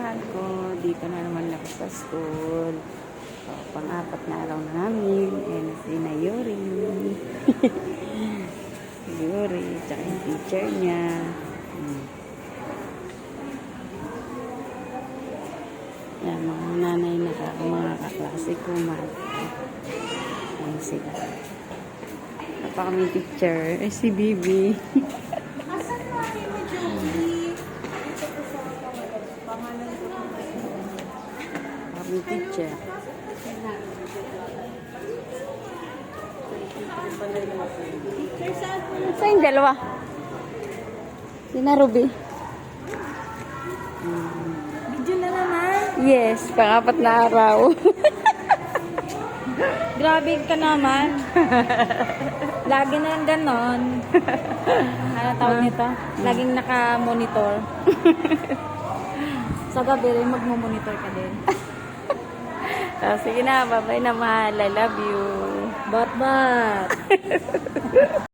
mahal ko. Dito na naman ako sa school. So, pang-apat na araw na namin. And si na Yuri. Si Yuri. Tsaka yung teacher niya. Yan, mga nanay na mga kaklase ko. Ayan sila. Napa kami picture. Eh, si Bibi. Asan mo ate mo, Joey? Ito po sa pangalan ko. Kami picture. Sir, saan po? Sa yung dalawa. Sina Ruby. Video na naman. Yes, pang-apat na araw. Grabe ka naman. Lagi na yung ganon. Ano tawag nito? Laging naka-monitor. Sa gabi rin, magmo-monitor ka din. Sige na, bye-bye na mahal. I love you. Bat-bat.